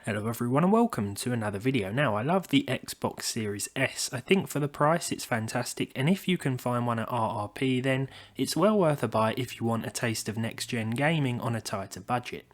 Hello everyone and welcome to another video. Now I love the Xbox Series S. I think for the price it's fantastic, and if you can find one at RRP then it's well worth a buy if you want a taste of next gen gaming on a tighter budget.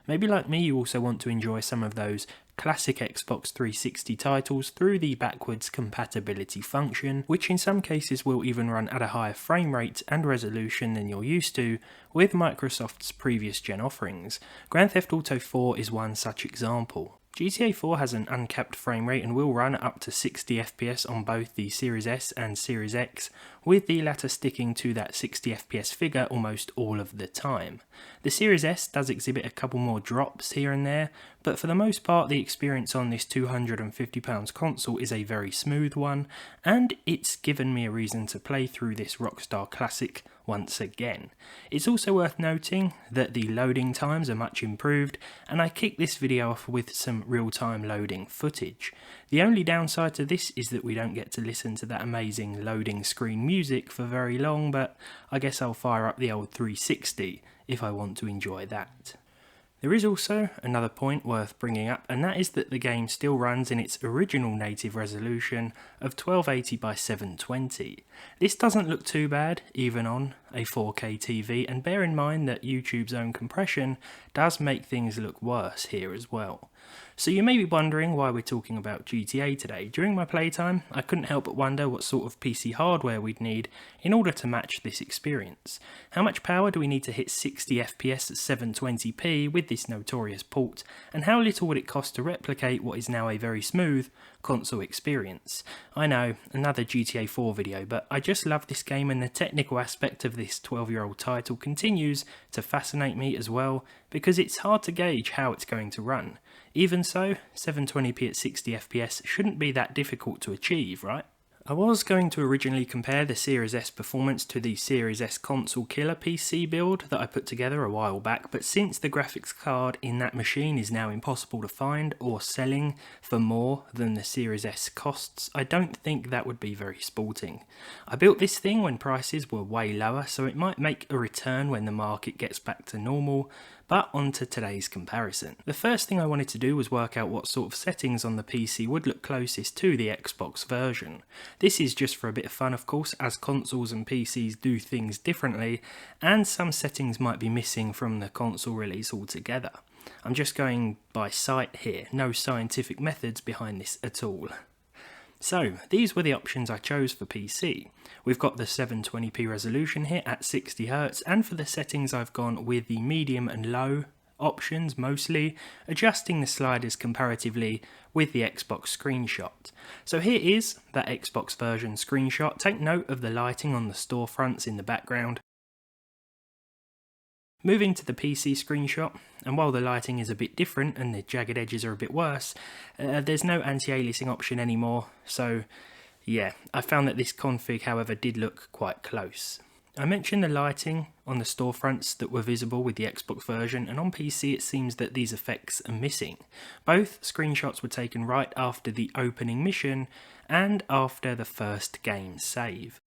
Maybe like me you also want to enjoy some of those classic Xbox 360 titles through the backwards compatibility function, which in some cases will even run at a higher frame rate and resolution than you're used to with Microsoft's previous gen offerings. Grand Theft Auto 4 is one such example. GTA 4 has an uncapped frame rate and will run up to 60 FPS on both the Series S and Series X, with the latter sticking to that 60 FPS figure almost all of the time. The Series S does exhibit a couple more drops here and there, but for the most part the experience on this £250 console is a very smooth one, and it's given me a reason to play through this Rockstar classic once again. It's also worth noting that the loading times are much improved, and I kicked this video off with some real-time loading footage. The only downside to this is that we don't get to listen to that amazing loading screen music for very long, but I guess I'll fire up the old 360 if I want to enjoy that. There is also another point worth bringing up, and that is that the game still runs in its original native resolution of 1280 by 720. This doesn't look too bad even on a 4K TV, and bear in mind that YouTube's own compression does make things look worse here as well. So you may be wondering why we're talking about GTA today. During my playtime, I couldn't help but wonder what sort of PC hardware we'd need in order to match this experience. How much power do we need to hit 60 FPS at 720p with this notorious port, and how little would it cost to replicate what is now a very smooth console experience? I know, another GTA 4 video, but I just love this game, and the technical aspect of this 12-year-old title continues to fascinate me as well, because it's hard to gauge how it's going to run. Even so, 720p at 60 FPS shouldn't be that difficult to achieve, right? I was going to originally compare the Series S performance to the Series S console killer PC build that I put together a while back, but since the graphics card in that machine is now impossible to find or selling for more than the Series S costs, I don't think that would be very sporting. I built this thing when prices were way lower, so it might make a return when the market gets back to normal. But on to today's comparison. The first thing I wanted to do was work out what sort of settings on the PC would look closest to the Xbox version. This is just for a bit of fun, of course, as consoles and PCs do things differently, and some settings might be missing from the console release altogether. I'm just going by sight here, no scientific methods behind this at all. So, these were the options I chose for PC. We've got the 720p resolution here at 60Hz, and for the settings I've gone with the medium and low options mostly, adjusting the sliders comparatively with the Xbox screenshot. So here is that Xbox version screenshot. Take note of the lighting on the storefronts in the background. Moving to the PC screenshot, and while the lighting is a bit different and the jagged edges are a bit worse, there's no anti-aliasing option anymore, so yeah, I found that this config however did look quite close. I mentioned the lighting on the storefronts that were visible with the Xbox version, and on PC it seems that these effects are missing. Both screenshots were taken right after the opening mission and after the first game save.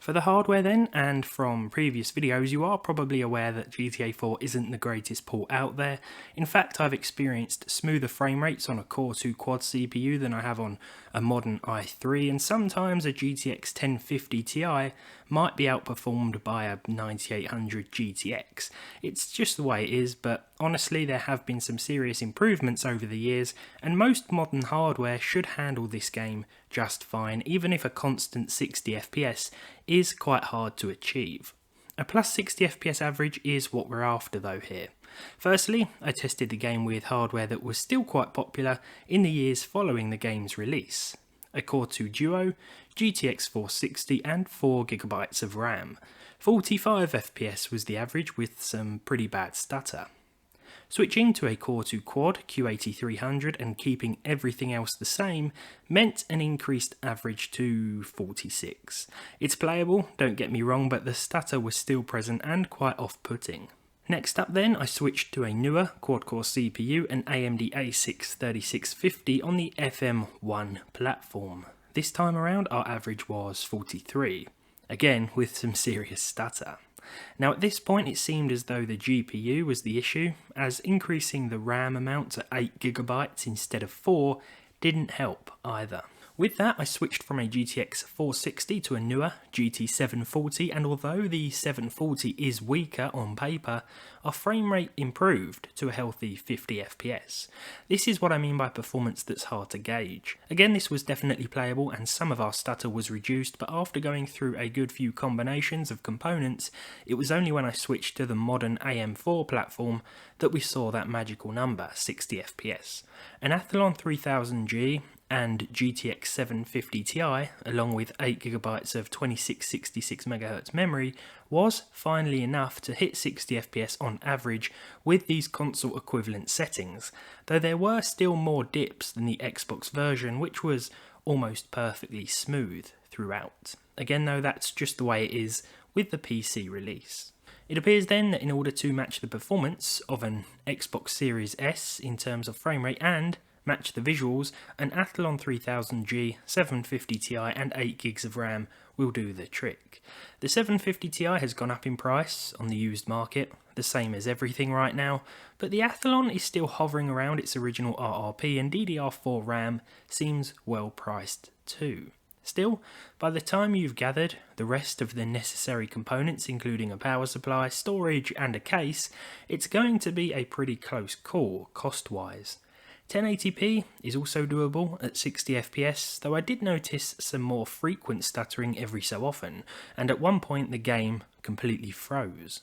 For the hardware then, and from previous videos, you are probably aware that GTA 4 isn't the greatest port out there. In fact, I've experienced smoother frame rates on a Core 2 quad CPU than I have on a modern i3, and sometimes a GTX 1050 Ti might be outperformed by a 9800 GTX. It's just the way it is, but honestly there have been some serious improvements over the years, and most modern hardware should handle this game just fine, even if a constant 60 FPS is quite hard to achieve. A plus 60 FPS average is what we're after though here. Firstly, I tested the game with hardware that was still quite popular in the years following the game's release. A Core 2 Duo, GTX 460 and 4GB of RAM. 45 FPS was the average with some pretty bad stutter. Switching to a Core 2 Quad Q8300 and keeping everything else the same meant an increased average to 46. It's playable, don't get me wrong, but the stutter was still present and quite off-putting. Next up then, I switched to a newer quad-core CPU, an AMD A6 3650 on the FM1 platform. This time around our average was 43, again with some serious stutter. Now at this point it seemed as though the GPU was the issue, as increasing the RAM amount to 8GB instead of 4 didn't help either. With that, I switched from a GTX 460 to a newer GT 740, and although the 740 is weaker on paper, our frame rate improved to a healthy 50 FPS. This is what I mean by performance that's hard to gauge. Again, this was definitely playable and some of our stutter was reduced, but after going through a good few combinations of components, it was only when I switched to the modern AM4 platform that we saw that magical number, 60 FPS. An Athlon 3000G and GTX 750 Ti, along with 8GB of 2666MHz memory, was finally enough to hit 60 FPS on average with these console equivalent settings, though there were still more dips than the Xbox version, which was almost perfectly smooth throughout. Again though, that's just the way it is with the PC release. It appears then that in order to match the performance of an Xbox Series S in terms of frame rate and match the visuals, an Athlon 3000G, 750 Ti and 8GB of RAM will do the trick. The 750 Ti has gone up in price on the used market, the same as everything right now, but the Athlon is still hovering around its original RRP, and DDR4 RAM seems well priced too. Still, by the time you've gathered the rest of the necessary components, including a power supply, storage and a case, it's going to be a pretty close call cost-wise. 1080p is also doable at 60 FPS, though I did notice some more frequent stuttering every so often, and at one point the game completely froze.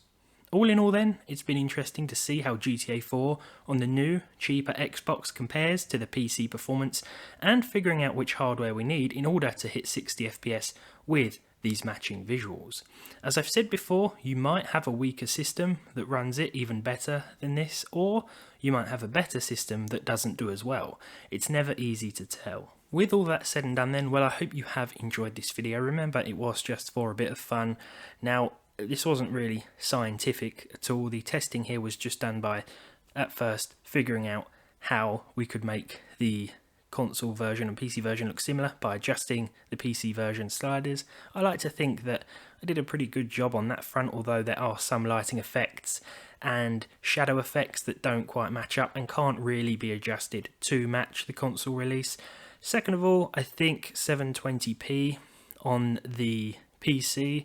All in all then, it's been interesting to see how GTA 4 on the new, cheaper Xbox compares to the PC performance, and figuring out which hardware we need in order to hit 60 FPS with these matching visuals. As I've said before, you might have a weaker system that runs it even better than this, or you might have a better system that doesn't do as well. It's never easy to tell. With all that said and done then, well, I hope you have enjoyed this video. Remember, it was just for a bit of fun. Now, this wasn't really scientific at all. The testing here was just done by, at first, figuring out how we could make the console version and PC version look similar by adjusting the PC version sliders. I like to think that I did a pretty good job on that front, although there are some lighting effects and shadow effects that don't quite match up and can't really be adjusted to match the console release. Second of all, I think 720p on the PC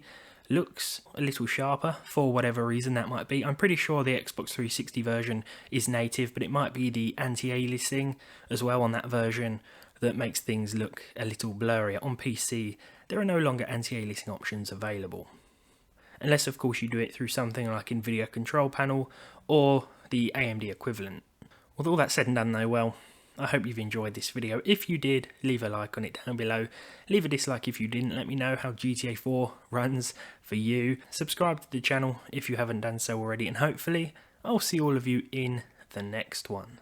looks a little sharper for whatever reason that might be. I'm pretty sure the Xbox 360 version is native, but it might be the anti-aliasing as well on that version that makes things look a little blurrier. On PC, there are no longer anti-aliasing options available. Unless of course you do it through something like NVIDIA Control Panel or the AMD equivalent. With all that said and done though, well, I hope you've enjoyed this video. If you did, leave a like on it down below. Leave a dislike if you didn't. Let me know how GTA 4 runs for you. Subscribe to the channel if you haven't done so already. And hopefully, I'll see all of you in the next one.